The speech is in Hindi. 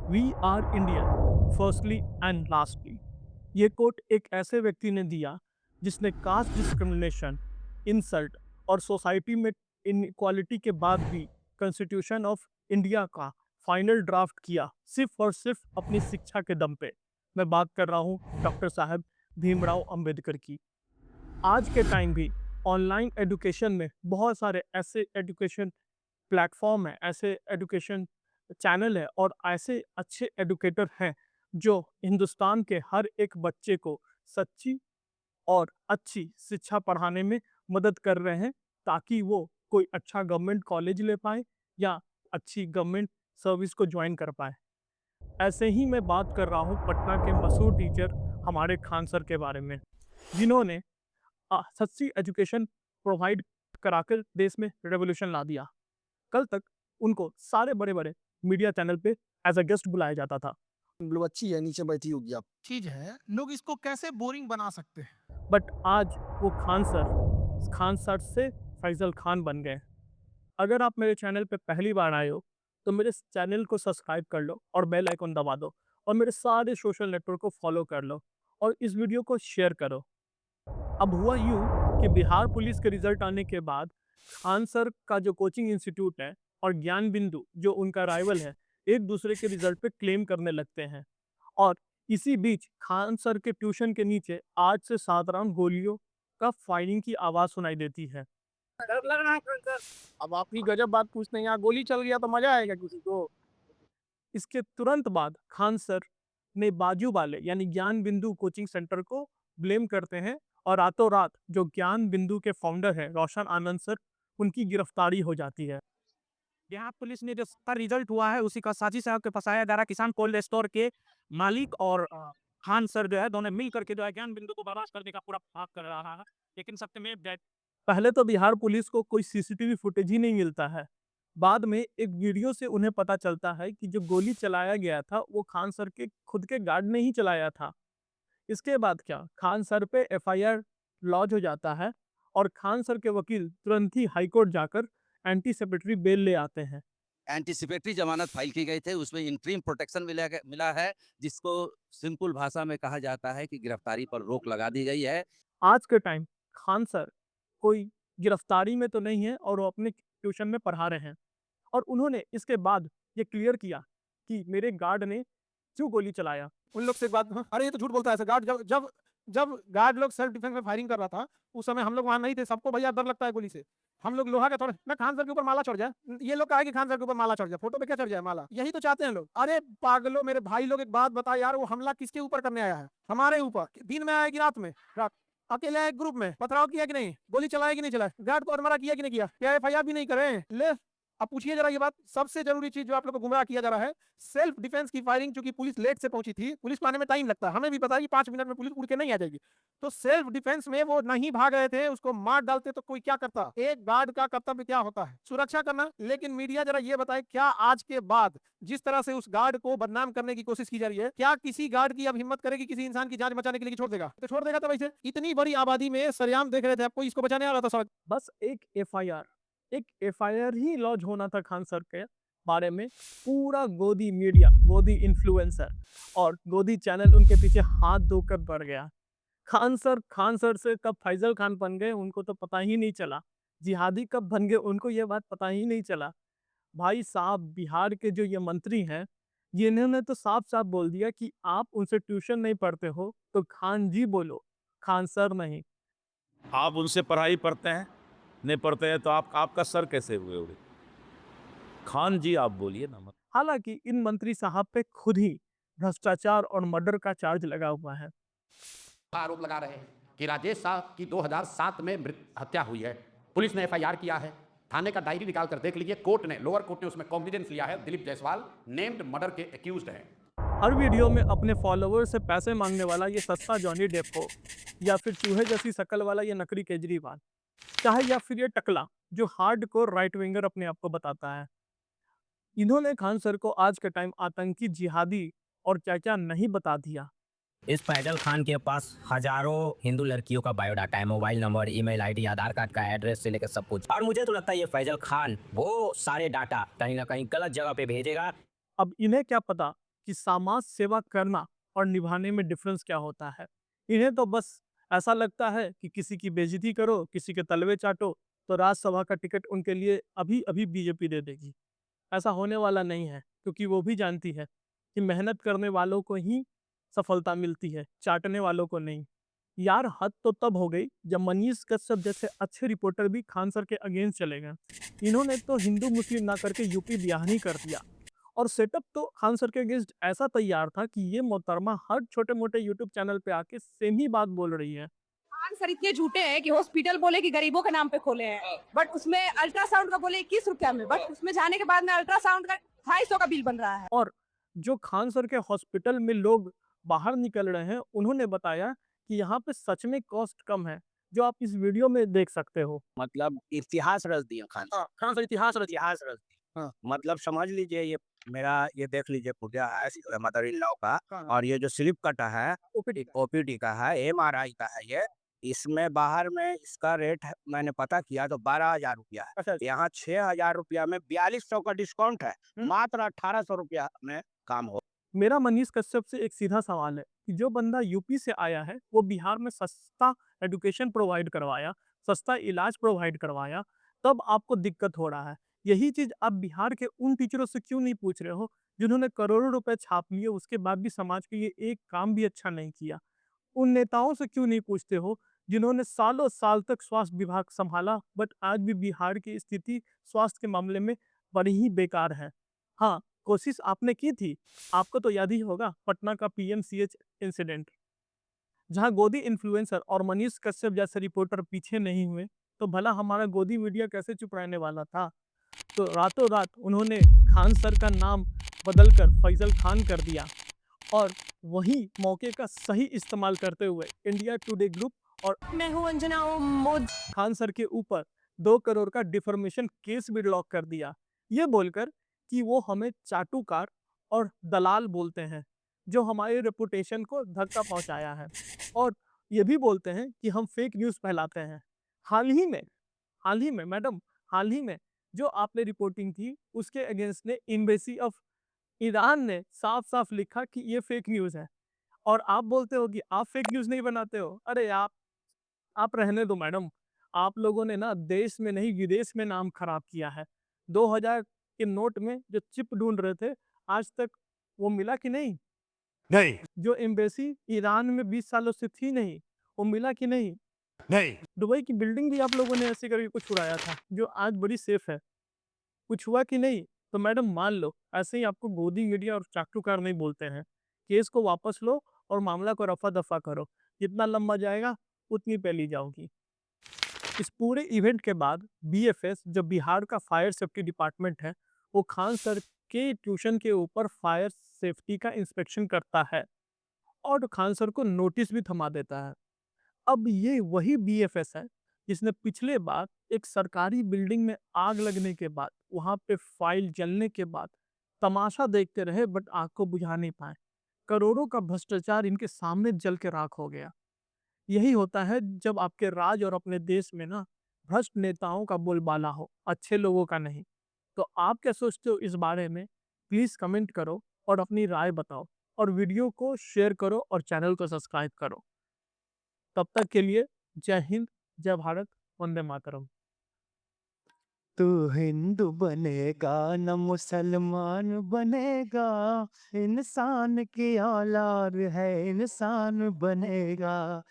We are Indian firstly and lastly. ये कोट एक ऐसे व्यक्ति ने दिया जिसने कास्ट डिस्क्रिमिनेशन, इंसल्ट और सोसाइटी में इनइक्वालिटी के बाद भी कॉन्स्टिट्यूशन ऑफ इंडिया का फाइनल ड्राफ्ट किया, सिर्फ और सिर्फ अपनी शिक्षा के दम पे। मैं बात कर रहा हूँ डॉक्टर साहब भीमराव अंबेडकर की। आज के टाइम भी ऑनलाइन एजुकेशन में बहुत सारे ऐसे एजुकेशन प्लेटफॉर्म है, ऐसे एजुकेशन चैनल है और ऐसे अच्छे एजुकेटर हैं जो हिंदुस्तान के हर एक बच्चे को सच्ची और अच्छी शिक्षा पढ़ाने में मदद कर रहे हैं, ताकि वो कोई अच्छा गवर्नमेंट कॉलेज ले पाए या अच्छी गवर्नमेंट सर्विस को ज्वाइन कर पाए। ऐसे ही मैं बात कर रहा हूँ पटना के मशहूर टीचर हमारे खान सर के बारे में, जिन्होंने सच्ची एजुकेशन प्रोवाइड कराकर देश में रेवोल्यूशन ला दिया। कल तक उनको सारे बड़े-बड़े मीडिया चैनल पे एज़ अ गेस्ट बुलाया जाता था। मतलब अच्छी है, नीचे बैठी होगी आप। चीज है, लोग इसको कैसे बोरिंग बना सकते हैं। बट आज वो खान सर से फैज़ल खान बन गए। अगर आप मेरे चैनल पे पहली बार आए हो, तो मेरे इस चैनल को सब्सक्राइब कर लो और बेल आइकन दबा दो और मेरे सारे सोशल नेटवर्क को फॉलो कर लो और इस वीडियो को शेयर करो। अब हुआ यूँ कि बिहार पुलिस के रिजल्ट आने के बाद खान सर का जो कोचिंग इंस्टीट्यूट है और ज्ञान बिंदु जो उनका राइवल है, एक दूसरे के रिजल्ट पे क्लेम करने लगते हैं और इसी बीच खान सर के ट्यूशन के नीचे 8 से 7 राउंड गोलियों का फायरिंग की आवाज़ सुनाई देती है। डर लग रहा है खान सर। अब आप ही गजब बात पूछते हैं, यहाँ गोली चल गया तो मज़ा आएगा किसी को? इसके तुरंत बाद खान सर ने बाजू वाले यानी ज्ञान बिंदु कोचिंग सेंटर को ब्लेम करते हैं और रातों रात जो ज्ञान बिंदु के फाउंडर हैं रोशन आनंद सर, उनकी गिरफ्तारी हो जाती है। बिहार पुलिस ने जो इसका रिजल्ट हुआ है उसी का साजिश है कि फंसाया जा रहा है। किसान कोल्ड स्टोर के मालिक और खान सर जो है दोनों मिल करके जो है ज्ञान बिंदु को बर्बाद करने का पूरा भाग कर रहा है। लेकिन सत्य में पहले तो बिहार पुलिस को कोई सीसीटीवी फुटेज ही नहीं मिलता है। बाद में एक वीडियो से उन्हें पता चलता है कि जो गोली चलाया गया था वो खान सर के खुद के गार्ड ने ही चलाया था। इसके बाद क्या खान सर पे एफआईआर लॉन्च हो जाता है और खान सर के वकील तुरंत ही हाईकोर्ट जाकर एंटीसिपेटरी बेल ले आते हैं। एंटीसिपेटरी जमानत फाइल की गई थी, उसमें इंटरिम प्रोटेक्शन मिला है, जिसको सिंपल भाषा में कहा जाता है कि गिरफ्तारी पर रोक लगा दी गई है। आज के टाइम खान सर कोई गिरफ्तारी में तो नहीं है और वो अपने ट्यूशन में पढ़ा रहे हैं और उन्होंने इसके बाद ये क्लियर किया कि मेरे गार्ड ने क्यों गोली चलाया। उन लोग से एक बात, हाँ, अरे ये तो झूठ बोलता है ऐसे। गार्ड जब जब जब गार्ड लोग सेल्फ डिफेंस में फायरिंग कर रहा था, उस समय हम लोग वहां नहीं थे। सबको भैया डर लगता है गोली से। हम लोग लोहा के थोड़े ना, खान सर के ऊपर माला चढ़ जाए। ये लोग कहा कि खान सर के ऊपर माला चढ़ जाए, फोटो पे क्या चढ़ जाए माला, यही तो चाहते हैं लोग। अरे पागलो मेरे भाई लोग, एक बात बता यार, वो हमला किसके ऊपर करने आया है? हमारे ऊपर। दिन में आया कि रात में? रात। अकेले आए, ग्रुप में पथराव किया कि नहीं? गोली चलाया कि नहीं चलाया? गार्ड को हमारा किया कि नहीं किया? क्या एफआईआर भी नहीं करे? ले, अब पूछिए जरा ये बात। सबसे जरूरी चीज जो आप लोग को गुमराह किया जा रहा है, सेल्फ डिफेंस की फायरिंग। चूंकि पुलिस लेट से पहुंची थी, पुलिस को आने में टाइम लगता है, हमें भी पता है कि 5 मिनट में पुलिस उड़ के नहीं आ जाएगी। तो सेल्फ डिफेंस में वो नहीं भाग रहे थे, उसको मार डालते तो कोई क्या करता? एक गार्ड का कर्तव्य क्या होता है? सुरक्षा करना। लेकिन मीडिया जरा ये बताए, क्या आज के बाद जिस तरह से उस गार्ड को बदनाम करने की कोशिश की जा रही है, क्या किसी गार्ड की अब हिम्मत करेगी किसी इंसान की जान बचाने के लिए? छोड़ देगा तो छोड़ देगा। तो वैसे इतनी बड़ी आबादी में सरेआम देख रहे थे, आपको इसको बचाने आ रहा था सड़क। बस एक एफआईआर ही लॉन्च होना था खान सर के बारे में। पूरा गोदी मीडिया, गोदी इन्फ्लुएंसर और गोदी चैनल उनके पीछे हाथ धोकर बढ़ गया। खान सर से कब फैजल खान बन गए उनको तो पता ही नहीं चला। जिहादी कब बन गए उनको ये बात पता ही नहीं चला। भाई साहब बिहार के जो ये मंत्री हैं, ये इन्होंने तो साफ-साफ बोल दिया कि आप उनसे ट्यूशन नहीं पढ़ते हो तो खान जी बोलो, खान सर नहीं। आप उनसे पढ़ाई पढ़ते हैं, नहीं पढ़ते हैं तो आपका सर कैसे हुए? खान जी आप बोलिए ना मत। हालाँकि इन मंत्री साहब पे खुद ही भ्रष्टाचार और मर्डर का चार्ज लगा हुआ है। आरोप लगा रहे हैं कि राजेश शाह की 2007 में हत्या हुई है। पुलिस ने एफआईआर किया है, थाने का डायरी निकाल कर देख लीजिए। लोअर कोर्ट ने उसमें कॉन्फिडेंस लिया है। दिलीप जायसवाल नेम्ड मर्डर के एक्यूज्ड हैं। हर वीडियो में अपने फॉलोअर से पैसे मांगने वाला ये सस्ता जॉनी डेप हो या फिर चूहे जैसी शक्ल वाला ये नकली केजरीवाल, चाहे या फिर ये टकला जो हार्डकोर राइट विंगर अपने आप को बताता है। इन्होंने खान सर को आज के टाइम आतंकी, जिहादी और क्या-क्या नहीं बता दिया। इस फैजल खान के पास हजारों हिंदू लड़कियों का बायोडाटा है, मोबाइल नंबर, ईमेल आईडी, आधार कार्ड का एड्रेस से लेकर सब कुछ। और मुझे तो लगता है ये फैजल खान वो सारे डाटा कहीं ना कहीं गलत जगह पे भेजेगा। अब इन्हें क्या पता कि समाज सेवा करना और निभाने में डिफरेंस क्या होता है। इन्हें तो बस ऐसा लगता है कि किसी की बेइज्जती करो, किसी के तलवे चाटो, तो राज्यसभा का टिकट उनके लिए अभी-अभी बीजेपी दे देगी। ऐसा होने वाला नहीं है, क्योंकि वो भी जानती है कि मेहनत करने वालों को ही सफलता मिलती है, चाटने वालों को नहीं। यार हद तो तब हो गई जब मनीष कश्यप जैसे अच्छे रिपोर्टर भी खान सर के अगेंस्ट चले गए। इन्होंने तो हिंदू मुस्लिम ना करके यूपी बिहार ही कर दिया, और सेटअप तो खान सर के अगेंस्ट ऐसा तैयार था कि ये मोहतरमा हर छोटे मोटे यूट्यूब चैनल पे आके सेम ही बात बोल रही है। खान सर इतने झूठे हैं कि हॉस्पिटल बोले कि गरीबों के नाम पे खोले हैं, बट उसमें अल्ट्रासाउंड का बोले 21 रुपया में, बट उसमें जाने के बाद में अल्ट्रासाउंड का 250 का बिल बन रहा है। और जो खान सर के हॉस्पिटल में लोग बाहर निकल रहे हैं, उन्होंने बताया कि यहाँ पे सच में कॉस्ट कम है, जो आप इस वीडियो में देख सकते हो। मतलब इतिहास रच दिया खान हाँ, खान सर इतिहास रच इतिहास रच दिया। हाँ। मतलब समझ लीजिए ये देख लीजिए पूजा है मदर इन लॉ का, हाँ। और ये जो स्लिप कटा है ओपीडी का है, एमआरआई का है ये। इसमें बाहर में इसका रेट मैंने पता किया तो 12,000 रुपया है। अच्छा, यहाँ 6,000 रुपया में 4200 का डिस्काउंट है, मात्र 1800 रुपया में काम हो। मेरा मनीष कश्यप से एक सीधा सवाल है कि जो बंदा यूपी से आया है, वो बिहार में सस्ता एजुकेशन प्रोवाइड करवाया, सस्ता इलाज प्रोवाइड करवाया, तब आपको दिक्कत हो रहा है। यही चीज़ आप बिहार के उन टीचरों से क्यों नहीं पूछ रहे हो, जिन्होंने करोड़ों रुपए छाप लिए, उसके बाद भी समाज के लिए एक काम भी अच्छा नहीं किया। उन नेताओं से क्यों नहीं पूछते हो, जिन्होंने सालों साल तक स्वास्थ्य विभाग संभाला, बट आज भी बिहार की स्थिति स्वास्थ्य के मामले में बड़ी ही बेकार है। हाँ, कोशिश आपने की थी। आपको तो याद ही होगा पटना का पीएमसीएच इंसिडेंट, जहां गोदी इन्फ्लुएंसर और मनीष कश्यप जैसे रिपोर्टर पीछे नहीं हुए, तो भला हमारा गोदी मीडिया कैसे चुप रहने वाला था। तो रातों रात उन्होंने खान सर का नाम बदलकर फैजल खान कर दिया, और वही मौके का सही इस्तेमाल करते हुए इंडिया टुडे ग्रुप और मैं हूँ अंजना मोद। खान सर के ऊपर 2 करोड़ का डिफर्मेशन केस भी लॉक कर दिया, ये बोलकर कि वो हमें चाटुकार और दलाल बोलते हैं, जो हमारे रेपुटेशन को धक्का पहुंचाया है, और ये भी बोलते हैं कि हम फेक न्यूज़ फैलाते हैं। हाल ही में मैडम, हाल ही में जो आपने रिपोर्टिंग की, उसके अगेंस्ट ने एम्बेसी ऑफ ईरान ने साफ-साफ लिखा कि ये फेक न्यूज़ है, और आप बोलते हो कि आप फेक न्यूज़ नहीं बनाते हो। अरे आप रहने दो मैडम। आप लोगों ने ना देश में नहीं विदेश में नाम खराब किया है। 2000 के नोट में जो चिप ढूंढ रहे थे, आज तक वो मिला कि नहीं? नहीं जो एम्बेसी ईरान में 20 सालों से थी नहीं, वो मिला कि नहीं? नहीं दुबई की बिल्डिंग भी आप लोगों ने ऐसे करके कुछ उड़ाया था, जो आज बड़ी सेफ है। कुछ हुआ कि नहीं? तो मैडम मान लो, ऐसे ही आपको गोदी मीडिया और चाटुकार नहीं बोलते हैं। केस को वापस लो और मामला को रफा-दफा करो। जितना लंबा जाएगा, उतनी पहली जाओगी। इस पूरे इवेंट के बाद बीएफएस, जो बिहार का फायर सेफ्टी डिपार्टमेंट है, वो खान सर के ट्यूशन के ऊपर फायर सेफ्टी का इंस्पेक्शन करता है, और खान सर को नोटिस भी थमा देता है। अब ये वही बीएफएस है जिसने पिछले बार एक सरकारी बिल्डिंग में आग लगने के बाद, वहां पे फाइल जलने के बाद तमाशा देखते रहे, बट आग को बुझा नहीं पाए। करोड़ों का भ्रष्टाचार इनके सामने जल के राख हो गया। यही होता है जब आपके राज और अपने देश में ना भ्रष्ट नेताओं का बोलबाला हो, अच्छे लोगों का नहीं। तो आप क्या सोचते हो इस बारे में? प्लीज कमेंट करो और अपनी राय बताओ, और वीडियो को शेयर करो और चैनल को सब्सक्राइब करो। तब तक के लिए जय हिंद, जय भारत, वंदे मातरम। तू हिंदू बनेगा न मुसलमान बनेगा, इंसान की औलाद है इंसान बनेगा।